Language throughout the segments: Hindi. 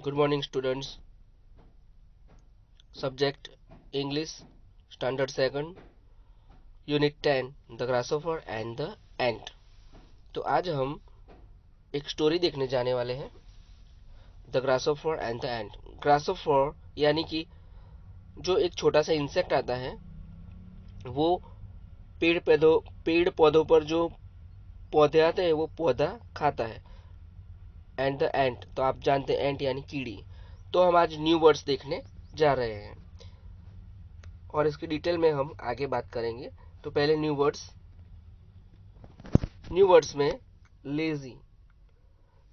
Good morning, students. Subject English, Standard Second, Unit 10, The Grasshopper and the Ant. तो आज हम एक स्टोरी देखने जाने वाले हैं, द ग्रासोफर एंड द एंट. ग्रासोफर यानी कि जो एक छोटा सा इंसेक्ट आता है, वो पेड़ पौधों पर जो पौधे आते हैं वो पौधा खाता है. एंड द एंट, तो आप जानते हैं एंट यानी कीड़ी. तो हम आज न्यू वर्ड्स देखने जा रहे हैं और इसकी डिटेल में हम आगे बात करेंगे. तो पहले न्यू वर्ड्स में लेजी.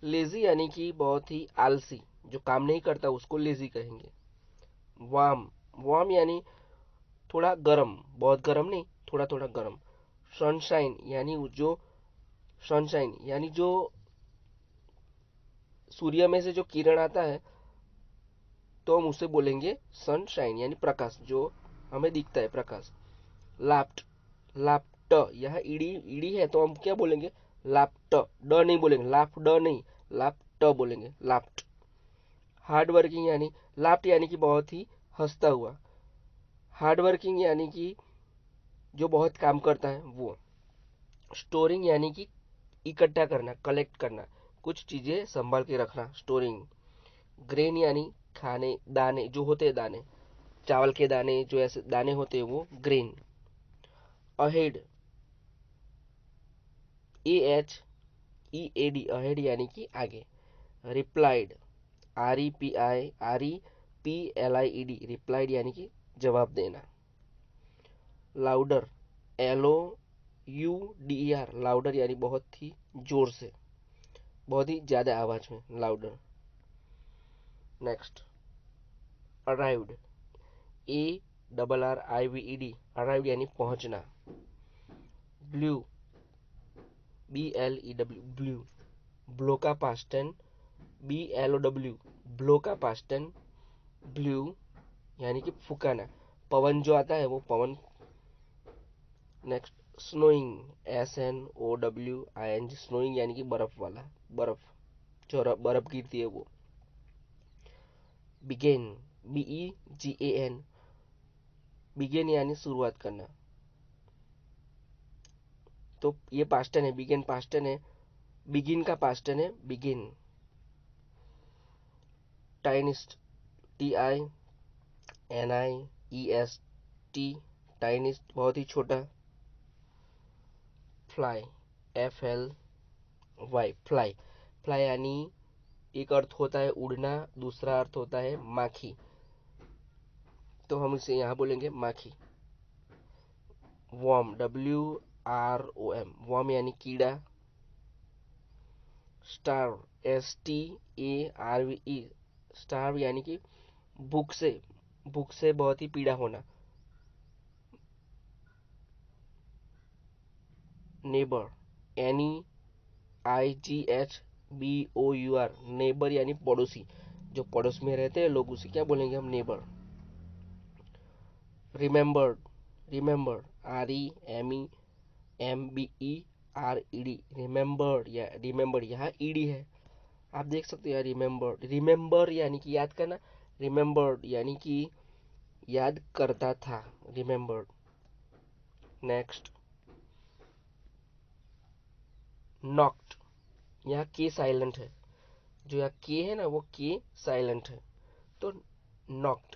लेजी यानी कि बहुत ही आलसी, जो काम नहीं करता उसको लेजी कहेंगे. वार्म. वार्म यानी थोड़ा गर्म, बहुत गर्म नहीं, थोड़ा थोड़ा गर्म. सनशाइन यानी जो सूर्य में से जो किरण आता है, तो हम उसे बोलेंगे सनशाइन यानी प्रकाश, जो हमें दिखता है प्रकाश. लाफ्ट. लाफ्ट, यह ईडी ईडी है तो हम क्या बोलेंगे? लाफ्ट. ड नहीं बोलेंगे, लाफ ड नहीं, लाफ्ट बोलेंगे, लाफ्ट. हार्ड वर्किंग यानी लाफ्ट यानी कि बहुत ही हंसता हुआ. हार्ड वर्किंग यानी कि जो बहुत काम करता है वो. स्टोरिंग यानी कि इकट्ठा करना, कलेक्ट करना, कुछ चीजें संभाल के रखना, स्टोरिंग. ग्रेन यानी खाने, दाने जो होते हैं, दाने, चावल के दाने, जो ऐसे दाने होते हैं वो ग्रेन. अहेड. AHEAD, अहेड यानी कि आगे. रिप्लाइड. REPLIED, रिप्लाइड यानी कि जवाब देना. लाउडर. LOUDER, लाउडर यानी बहुत ही जोर से, बहुत ही ज्यादा आवाज में, louder. Next, arrived. ARRIVED, arrived यानी पहुंचना. ब्लू. BLEW, blew. ब्लो का पास्ट टेंस BLOW, ब्लो का पास्ट टेंस ब्लू यानी कि फुकाना, पवन जो आता है वो पवन. Next, snowing. SNOWING, स्नोइंग यानी कि बर्फ वाला, बर्फ, जो बर्फ गिरती है वो. बिगेन. BEGAN, बिगेन यानी शुरुआत करना. तो ये पास्ट टेंस है, बिगेन पास्ट टेंस है, बिगिन का पास्ट टेंस है बिगिन. टाइनिस्ट. TINIEST, टाइनिस्ट बहुत ही छोटा. फ्लाई. FLY, fly. फ्लाई यानी एक अर्थ होता है उड़ना, दूसरा अर्थ होता है माखी, तो हम इसे यहाँ बोलेंगे माखी. वॉर्म. WROM, वॉर्म यानी कीड़ा. स्टार्व. STARVE, स्टार्व यानी कि भूख से बहुत ही पीड़ा होना. नेबर. NEIGHBOUR, नेबर यानी पड़ोसी, जो पड़ोस में रहते हैं लोग, उसे क्या बोलेंगे हम? Neighbour. Remembered. Remember. REMEMBERED, remembered या रिमेम्बर, यहाँ ईडी है, आप देख सकते हैं. रिमेम्बर्ड. रिमेम्बर यानी कि याद करना, रिमेम्बर्ड यानी कि याद करता था, रिमेम्बर्ड. Next, knocked. यहाँ के साइलेंट है, जो यहाँ के है ना, वो के साइलेंट है, तो नॉक्ड.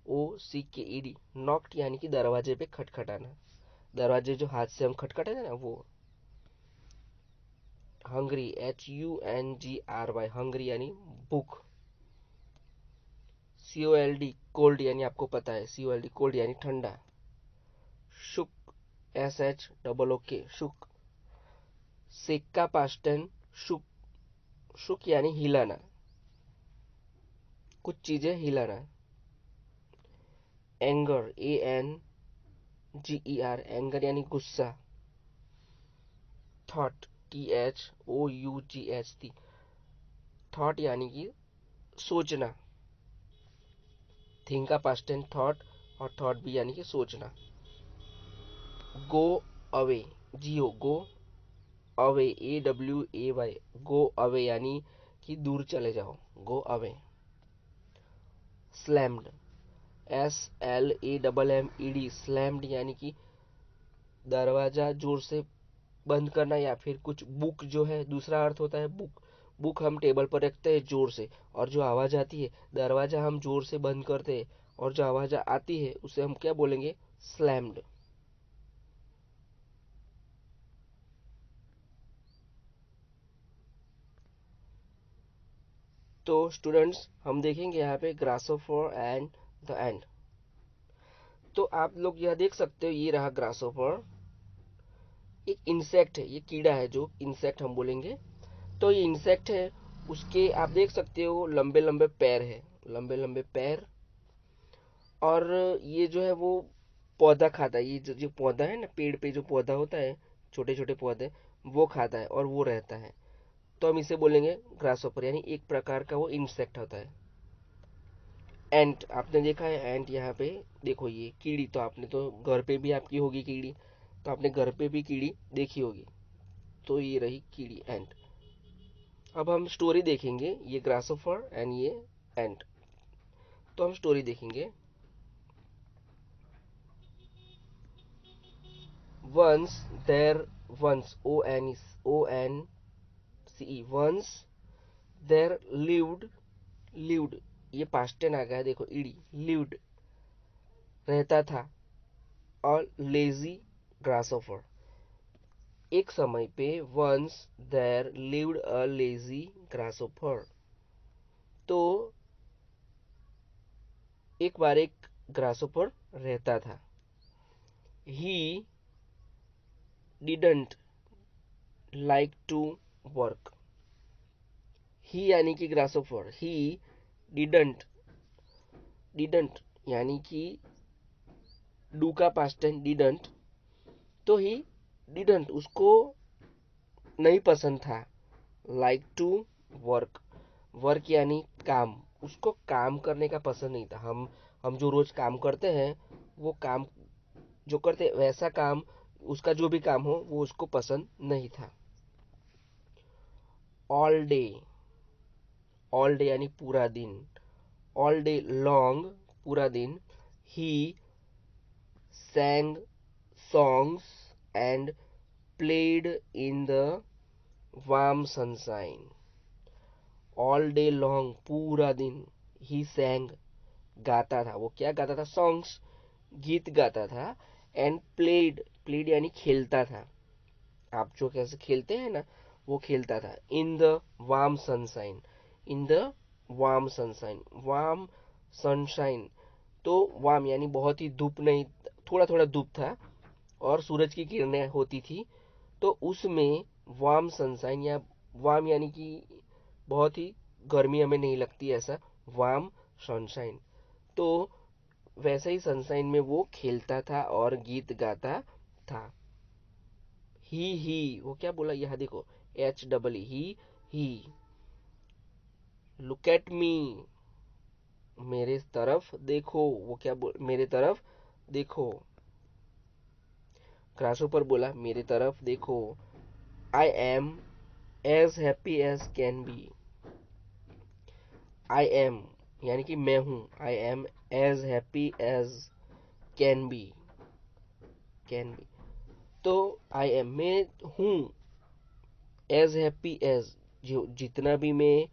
KNOCKED, नॉक्ड यानी कि दरवाजे पे खटखटाना, दरवाजे जो हाथ से हम खटखटाते ना वो. हंग्री. HUNGRY, हंग्री यानी भूख. COLD, कोल्ड यानी आपको पता है, COLD, कोल्ड यानी ठंडा. शुक. SHOOK, शुक. शेक का पास्ट टेंस शुक. शुक यानी हिलाना, कुछ चीजें हिलाना. एंगर. ANGER, एंगर यानी गुस्सा. थॉट. THOUGHT, थॉट यानी कि सोचना. थिंक का पास्ट टेंस थॉट, और थॉट भी यानी कि सोचना. Go away. GO, go away. AWAY, go away यानी कि दूर चले जाओ, go away. Slammed, SLAMMED, slammed यानी कि दरवाजा जोर से बंद करना, या फिर कुछ बुक जो है, दूसरा अर्थ होता है बुक। बुक हम टेबल पर रखते हैं जोर से, और जो आवाज आती है, दरवाजा हम जोर से बंद करते हैं और जो आवाज आती है उसे हम क्या बोलेंगे, स्लैम्ड। तो स्टूडेंट्स हम देखेंगे यहाँ पे ग्रासोफर एंड द एंड। तो आप लोग यह देख सकते हो, ये रहा ग्रासोफर, एक इंसेक्ट है, ये कीड़ा है जो इंसेक्ट हम बोलेंगे। तो ये इंसेक्ट है, उसके आप देख सकते हो लंबे लंबे पैर है, लंबे लंबे पैर। और ये जो है वो पौधा खाता है, ये जो पौधा है ना, पेड़ पे जो पौधा होता है, छोटे छोटे पौधे, वो खाता है और वो रहता है। तो हम इसे बोलेंगे ग्रासहोपर, यानी एक प्रकार का वो इंसेक्ट होता है। एंट, आपने देखा है एंट, यहाँ पे देखो ये कीड़ी, तो आपने तो घर पे भी आपकी होगी कीड़ी, तो आपने घर पे भी कीड़ी देखी होगी। तो ये रही कीड़ी, एंट। अब हम स्टोरी देखेंगे, ये ग्रासहोपर एंड ये एंट। तो हम स्टोरी देखेंगे। Once there, once, ONCE, once there lived, lived, ये पास्ट टेंस आ गया, देखो ईडी, लिव्ड रहता था, और लेजी ग्रासहोपर, एक समय पे, once there lived a lazy grasshopper. तो एक बार एक ग्रासहोपर रहता था। He didn't like to work, he यानी कि ग्रासहोपर, ही डिडंट, डिडंट यानी कि डू का पास्ट टेंस डिडंट, तो ही डिडंट, उसको नहीं पसंद था, लाइक टू वर्क, वर्क यानी काम, उसको काम करने का पसंद नहीं था। हम जो रोज काम करते हैं, वो काम जो करते वैसा काम, उसका जो भी काम हो वो उसको पसंद नहीं था। ऑल डे, ऑल डे यानी पूरा दिन, ऑल डे लॉन्ग, पूरा दिन, ही sang songs and played in the warm sunshine. All day long, पूरा दिन, he sang, गाता था, वो क्या गाता था, songs, गीत गाता था, and played, played यानी खेलता था, आप जो कैसे खेलते हैं ना, वो खेलता था, in the warm sunshine, in the warm sunshine, warm sunshine। तो वाम यानी बहुत ही धूप नहीं, थोड़ा थोड़ा धूप था और सूरज की किरणें होती थी, तो उसमें वार्म सनशाइन, या वार्म यानी कि बहुत ही गर्मी हमें नहीं लगती, ऐसा वार्म सनशाइन। तो वैसे ही सनशाइन में वो खेलता था और गीत गाता था। ही वो क्या बोला, यहाँ देखो, ही लुक एट मी, मेरे तरफ देखो, वो क्या बोल, मेरे तरफ देखो, ग्रासहोपर बोला मेरे तरफ देखो। I am as happy as can be, I am यानी कि मैं हूं, I am as happy as can be, can be. तो आई एम, मैं हूं, एज हैप्पी एज, जो जितना भी मैं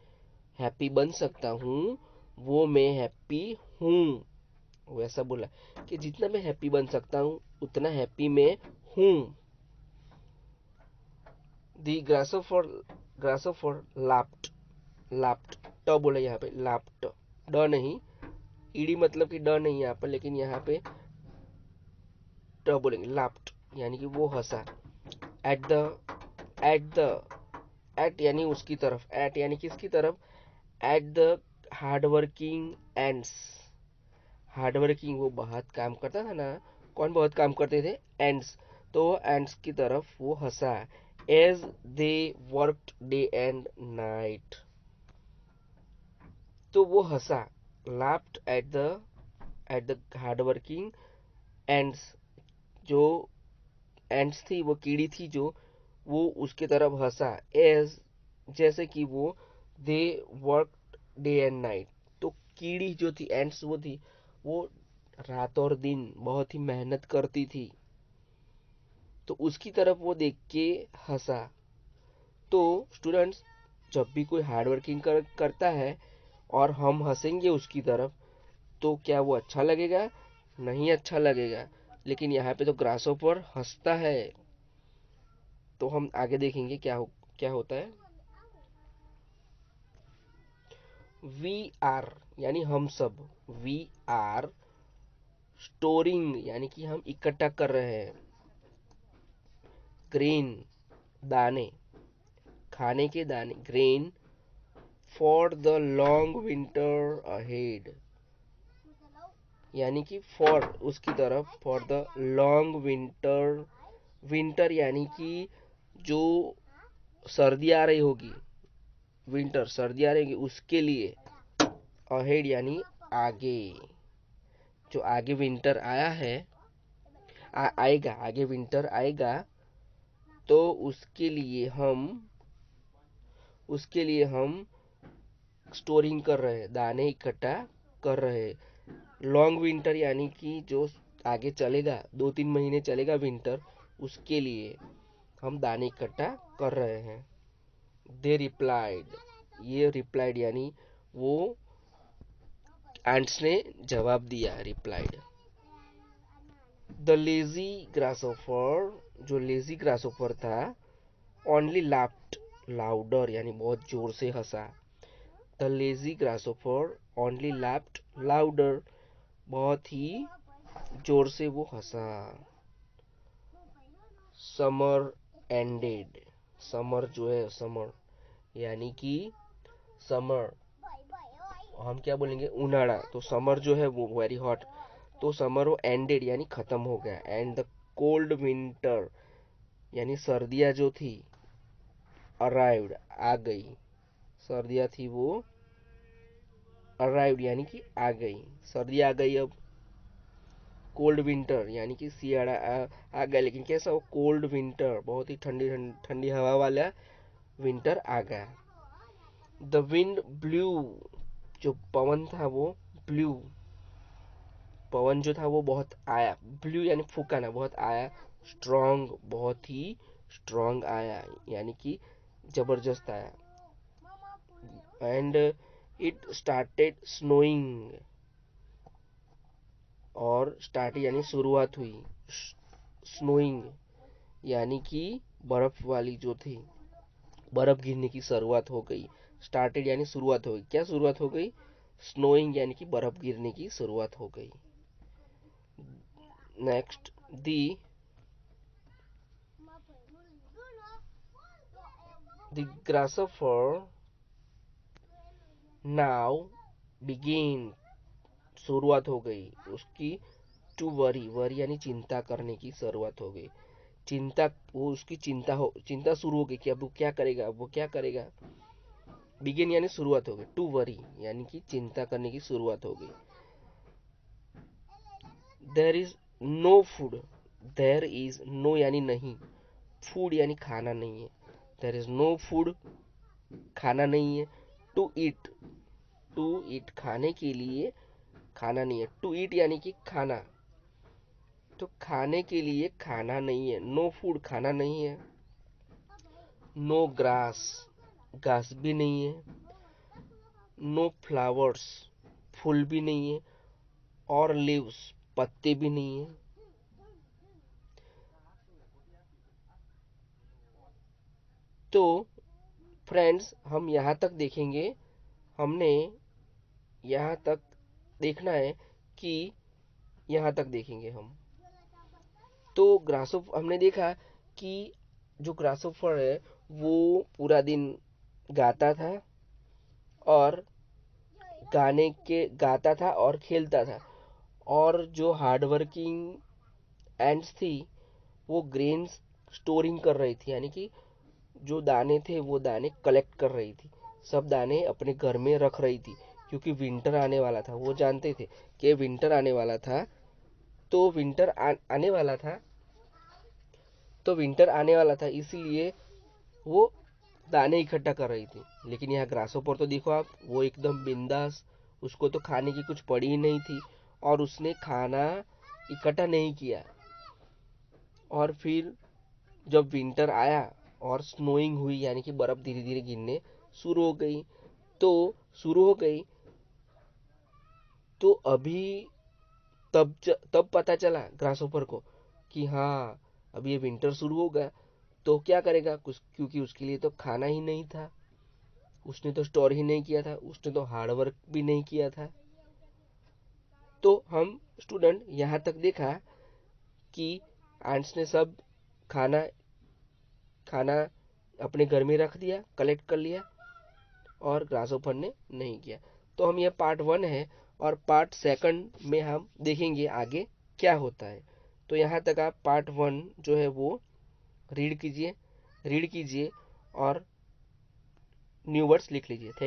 हैप्पी बन सकता हूं, वो मैं हैप्पी हूं, वैसा बोला कि जितना मैं हैप्पी बन सकता हूं उतना हैप्पी मैं हूं। दी ग्रासहोपर लाफ्ट, लाफ्ट, ट बोला यहाँ पे, लाफ्ट, ड नहीं, ईडी मतलब कि ड नहीं यहाँ पर, लेकिन यहाँ पे ट बोलेंगे, लाफ्ट यानी कि वो हंसा। At the, at the, at यानी उसकी तरफ, एट यानी किसकी तरफ, at the hard working ants, hard working, वो बहुत काम करता था ना, कौन बहुत काम करते थे, एंड्स, तो एंड्स की तरफ वो हंसा। As they worked day and night, तो वो हंसा, laughed at the hard working ants, जो एंड्स थी, वो कीड़ी थी जो, वो उसके तरफ हंसा, एज जैसे कि वो they work day and night. तो कीड़ी जो थी, एंड्स वो थी, वो रात और दिन बहुत ही मेहनत करती थी। तो उसकी तरफ वो देख के हंसा। तो स्टूडेंट्स, जब भी कोई हार्ड वर्किंग करता है और हम हंसेंगे उसकी तरफ, तो क्या वो अच्छा लगेगा? नहीं अच्छा लगेगा। लेकिन यहाँ पे तो ग्रासहोपर हंसता है। तो हम आगे देखेंगे क्या होता है। वी आर यानी हम सब, वी आर स्टोरिंग यानी कि हम इकट्ठा कर रहे हैं, ग्रेन दाने, खाने के दाने, grain for the long winter ahead. यानी कि फॉर उसकी तरफ, for the long winter, winter यानी कि जो सर्दी आ रही होगी, विंटर सर्दी आ रही होगी उसके लिए, अहेड यानी आगे, जो आगे विंटर आया है, आएगा, आगे विंटर आएगा। तो उसके लिए हम स्टोरिंग कर रहे हैं, दाने इकट्ठा कर रहे हैं। लॉन्ग विंटर यानी कि जो आगे चलेगा, 2-3 महीने चलेगा विंटर, उसके लिए हम दाने इकट्ठा कर रहे हैं। दे रिप्लाइड, ये रिप्लाइड यानी वो एंट्स ने जवाब दिया, रिप्लाइड। द लेजी ग्रासोफर, जो लेजी ग्रासोफर था, ओनली लाफ्ड लाउडर यानी बहुत जोर से हंसा। The lazy grasshopper only laughed louder, बहुत ही जोर से वो हंसा। समर एंडेड, समर जो है, समर यानी कि समर, हम क्या बोलेंगे, उनाड़ा। तो समर जो है वो वेरी हॉट, तो समर वो एंडेड यानी खत्म हो गया। एंड द कोल्ड विंटर यानी सर्दियां जो थी, अराइव्ड आ गई, सर्दियां थी वो अराइव्ड यानी कि आ गई, सर्दी आ गई अब। कोल्ड विंटर यानी कि सियाड़ा आ गया, लेकिन कैसा हो, कोल्ड विंटर, बहुत ही ठंडी ठंडी हवा वाला विंटर आ गया। द विंड ब्लू, जो पवन था वो ब्लू, पवन जो था वो बहुत आया, ब्लू यानी फूकाना, बहुत आया। स्ट्रॉन्ग, बहुत ही स्ट्रॉन्ग आया, यानी कि जबरदस्त आया। एंड इट स्टार्टेड स्नोइंग, और स्टार्ट यानी शुरुआत हुई, स्नोइंग यानी कि बर्फ वाली जो थी, बर्फ गिरने की शुरुआत हो गई। स्टार्टेड यानी शुरुआत हो गई, क्या शुरुआत हो गई, स्नोइंग यानी कि बर्फ गिरने की शुरुआत हो गई। नेक्स्ट, द ग्रासोफर नाउ बिगिन, शुरुआत हो गई उसकी, टू वरी, वरी यानी चिंता करने की शुरुआत हो गई। चिंता, वो उसकी चिंता शुरू हो गई कि अब वो क्या करेगा, अब वो क्या करेगा। बिगिन यानी शुरुआत हो गई, टू वरी यानी कि चिंता करने की शुरुआत हो गई। There is no food, there is no यानी नहीं, फूड यानी खाना नहीं है। देयर इज नो फूड, खाना नहीं है। टू ईट, टू ईट खाने के लिए, खाना नहीं है। टू ईट यानी कि खाना, तो खाने के लिए खाना नहीं है। नो फूड, खाना नहीं है। नो ग्रास, घास भी नहीं है। नो फ्लावर्स, फूल भी नहीं है। और लीव्स, पत्ते भी नहीं है। तो फ्रेंड्स, हम यहाँ तक देखेंगे, हमने यहाँ तक देखना है कि यहाँ तक देखेंगे हम। तो ग्रासोफ हमने देखा कि जो ग्रासोफर है वो पूरा दिन गाता था, और गाता था और खेलता था। और जो हार्ड वर्किंग एंड्स थी, वो ग्रेन्स स्टोरिंग कर रही थी, यानी कि जो दाने थे वो दाने कलेक्ट कर रही थी, सब दाने अपने घर में रख रही थी। क्योंकि विंटर आने वाला था, वो जानते थे कि विंटर आने वाला था। तो आने वाला था, तो विंटर आने वाला था, इसीलिए वो दाने इकट्ठा कर रही थी। लेकिन यहाँ ग्रासहोपर तो देखो आप, वो एकदम बिंदास, उसको तो खाने की कुछ पड़ी ही नहीं थी और उसने खाना इकट्ठा नहीं किया। और फिर जब विंटर आया और स्नोइंग हुई, यानी कि बर्फ धीरे धीरे गिरने शुरू हो गई, तो शुरू हो गई तो अभी तब पता चला ग्रासहोपर को कि हाँ, अब ये विंटर शुरू हो गया। तो क्या करेगा कुछ, क्योंकि उसके लिए तो खाना ही नहीं था, उसने तो स्टोर ही नहीं किया था, उसने तो हार्ड वर्क भी नहीं किया था। तो हम स्टूडेंट यहाँ तक देखा कि एंट्स ने सब खाना खाना अपने घर में रख दिया, कलेक्ट कर लिया, और ग्रासहोपर ने नहीं किया। तो हम, ये पार्ट 1 है, और पार्ट 2 में हम देखेंगे आगे क्या होता है। तो यहाँ तक आप पार्ट 1 जो है वो रीड कीजिए और न्यू वर्ड्स लिख लीजिए। थैंक